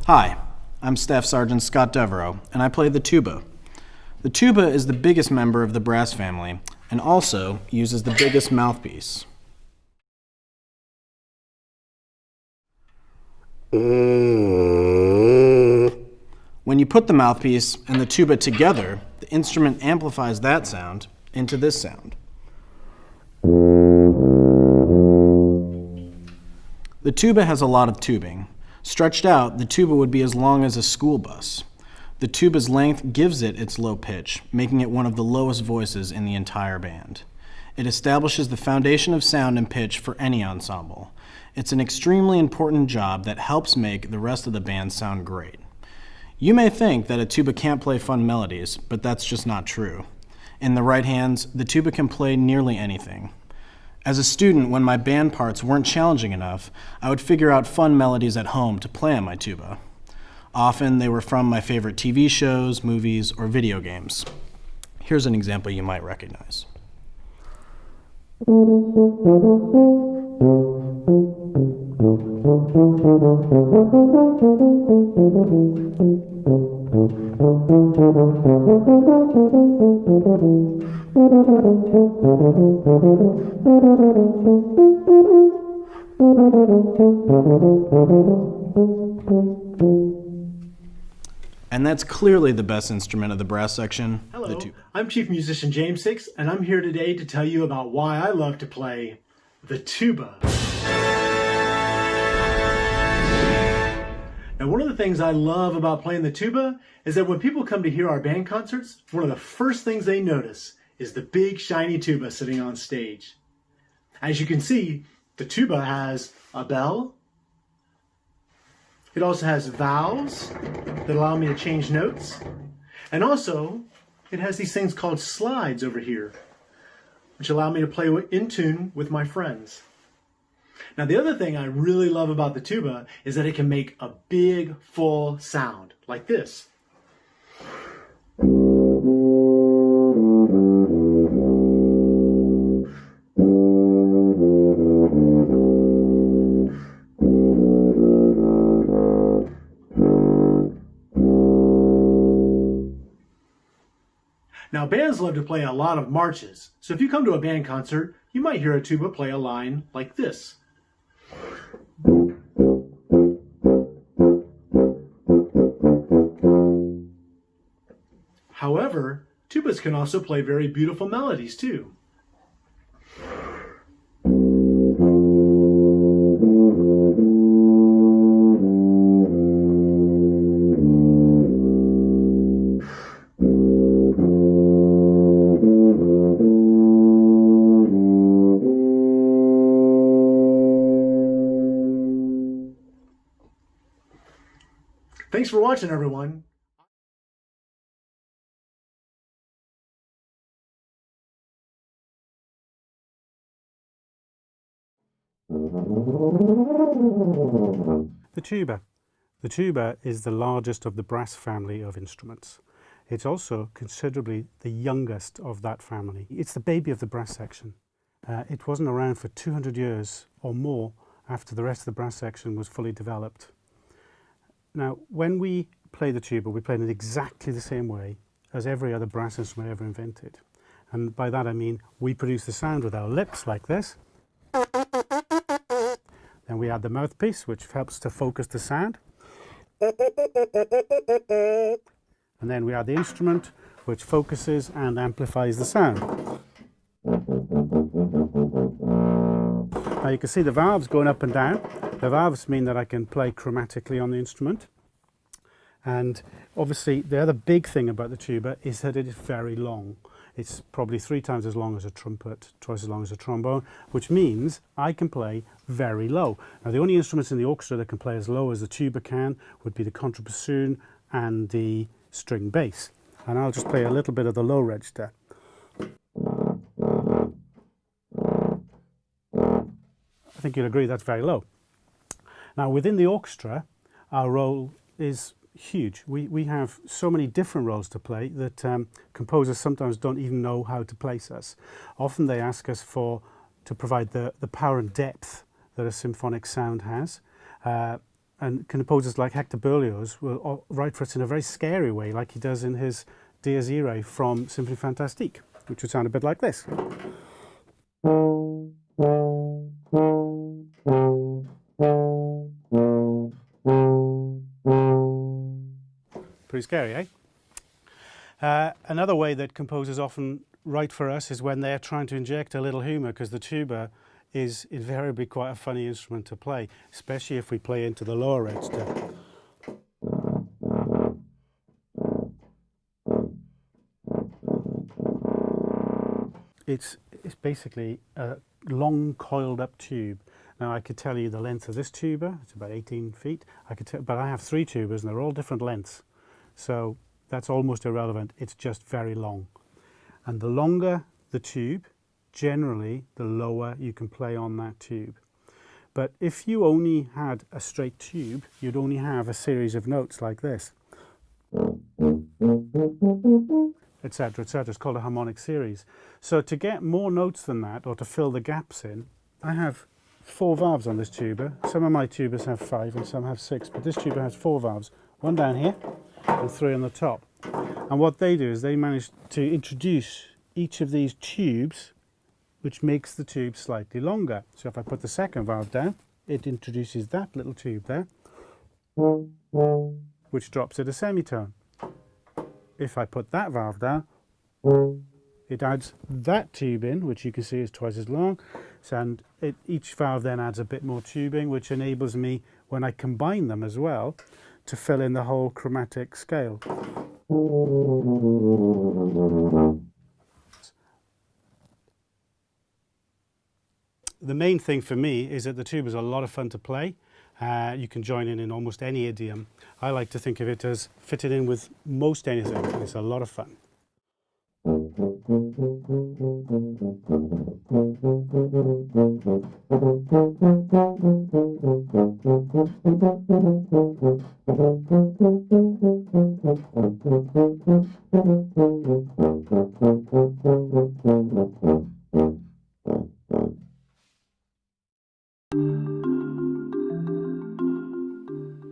Hi, I'm Staff Sergeant Scott Devereaux, and I play the tuba. The tuba is the biggest member of the brass family and also uses the biggest mouthpiece. When you put the mouthpiece and the tuba together, the instrument amplifies that sound into this sound. The tuba has a lot of tubing. Stretched out, the tuba would be as long as a school bus. The tuba's length gives it its low pitch, making it one of the lowest voices in the entire band. It establishes the foundation of sound and pitch for any ensemble. It's an extremely important job that helps make the rest of the band sound great. You may think that a tuba can't play fun melodies, but that's just not true. In the right hands, the tuba can play nearly anything. As a student, when my band parts weren't challenging enough, I would figure out fun melodies at home to play on my tuba. Often they were from my favorite TV shows, movies, or video games. Here's an example you might recognize. And that's clearly the best instrument of the brass section. Hello, I'm Chief Musician James Six, and I'm here today to tell you about why I love to play the tuba. Now, one of the things I love about playing the tuba is that when people come to hear our band concerts, one of the first things they notice is the big shiny tuba sitting on stage. As you can see, the tuba has a bell. It also has valves that allow me to change notes. And also, it has these things called slides over here, which allow me to play in tune with my friends. Now, the other thing I really love about the tuba is that it can make a big, full sound, like this. Now, bands love to play a lot of marches, so if you come to a band concert, you might hear a tuba play a line like this. However, tubas can also play very beautiful melodies too. Thanks for watching, everyone. The tuba. The tuba is the largest of the brass family of instruments. It's also considerably the youngest of that family. It's the baby of the brass section. It wasn't around for 200 years or more after the rest of the brass section was fully developed. Now, when we play the tuba, we play it in exactly the same way as every other brass instrument ever invented. And by that I mean we produce the sound with our lips like this. Then we add the mouthpiece, which helps to focus the sound. And then we add the instrument, which focuses and amplifies the sound. Now you can see the valves going up and down. The valves mean that I can play chromatically on the instrument. And obviously the other big thing about the tuba is that it is very long. It's probably 3 times as long as a trumpet, twice as long as a trombone, which means I can play very low. Now the only instruments in the orchestra that can play as low as the tuba can would be the contrabassoon and the string bass. And I'll just play a little bit of the low register. I think you'll agree that's very low. Now within the orchestra, our role is huge. We have so many different roles to play that composers sometimes don't even know how to place us. Often they ask us to provide the power and depth that a symphonic sound has. and composers like Hector Berlioz will write for us in a very scary way, like he does in his Dies Irae from Symphonie Fantastique, which would sound a bit like this. Pretty scary, eh? Another way that composers often write for us is when they're trying to inject a little humour, because the tuba is invariably quite a funny instrument to play, especially if we play into the lower register. It's basically a long coiled up tube. Now I could tell you the length of this tuba, it's about 18 feet, but I have 3 tubas and they're all different lengths. So that's almost irrelevant, it's just very long. And the longer the tube, generally the lower you can play on that tube. But if you only had a straight tube, you'd only have a series of notes like this, etc., etc. It's called a harmonic series. So to get more notes than that, or to fill the gaps in, I have 4 valves on this tuba. Some of my tubas have 5 and some have 6, but this tuba has 4 valves, 1 down here and 3 on the top. And what they do is they manage to introduce each of these tubes, which makes the tube slightly longer. So if I put the second valve down, it introduces that little tube there, which drops it a semitone. If I put that valve down, it adds that tube in, which you can see is twice as long, and each valve then adds a bit more tubing, which enables me, when I combine them as well, to fill in the whole chromatic scale. The main thing for me is that the tuba is a lot of fun to play. You can join in almost any idiom. I like to think of it as fitted in with most anything. It's a lot of fun.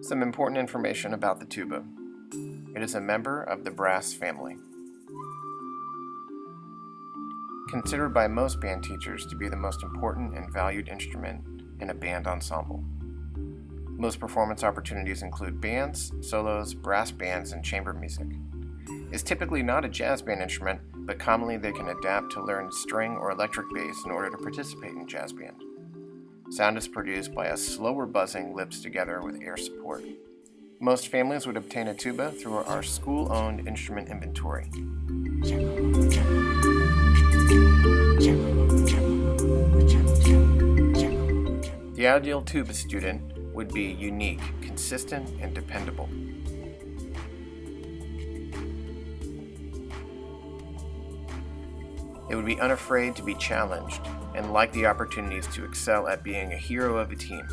Some important information about the tuba. It is a member of the brass family. Considered by most band teachers to be the most important and valued instrument in a band ensemble. Most performance opportunities include bands, solos, brass bands, and chamber music. It's typically not a jazz band instrument, but commonly they can adapt to learn string or electric bass in order to participate in jazz band. Sound is produced by a slower buzzing lips together with air support. Most families would obtain a tuba through our school-owned instrument inventory. The ideal tuba student would be unique, consistent, and dependable. They would be unafraid to be challenged and like the opportunities to excel at being a hero of a team.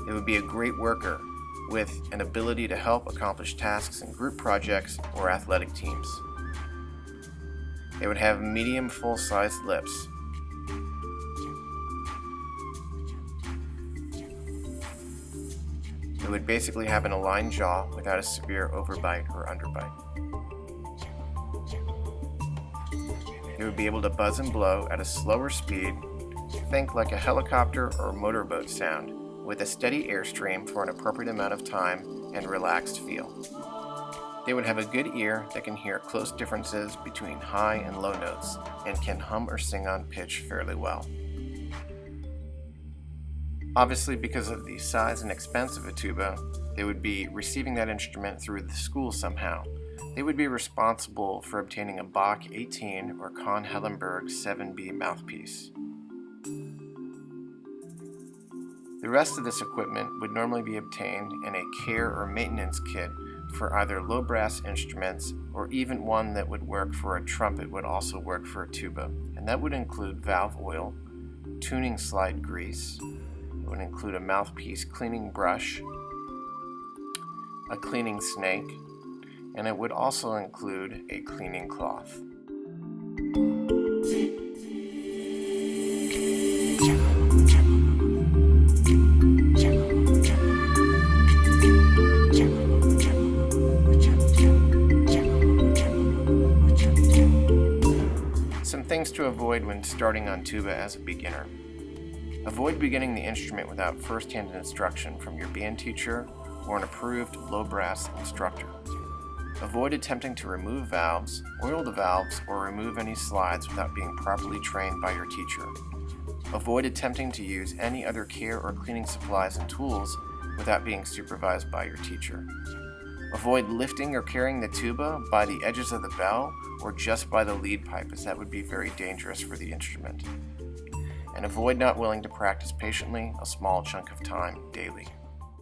They would be a great worker with an ability to help accomplish tasks in group projects or athletic teams. They would have medium full-sized lips. They would basically have an aligned jaw without a severe overbite or underbite. They would be able to buzz and blow at a slower speed, think like a helicopter or motorboat sound, with a steady airstream for an appropriate amount of time and relaxed feel. They would have a good ear that can hear close differences between high and low notes and can hum or sing on pitch fairly well. Obviously, because of the size and expense of a tuba, they would be receiving that instrument through the school somehow. They would be responsible for obtaining a Bach 18 or Kahn-Hellenberg 7B mouthpiece. The rest of this equipment would normally be obtained in a care or maintenance kit for either low brass instruments, or even one that would work for a trumpet would also work for a tuba, and that would include valve oil, tuning slide grease, it would include a mouthpiece cleaning brush, a cleaning snake, and it would also include a cleaning cloth. things to avoid when starting on tuba as a beginner. Avoid beginning the instrument without first-hand instruction from your band teacher or an approved low brass instructor. Avoid attempting to remove valves, oil the valves, or remove any slides without being properly trained by your teacher. Avoid attempting to use any other care or cleaning supplies and tools without being supervised by your teacher. Avoid lifting or carrying the tuba by the edges of the bell or just by the lead pipe, as that would be very dangerous for the instrument. And avoid not willing to practice patiently a small chunk of time daily.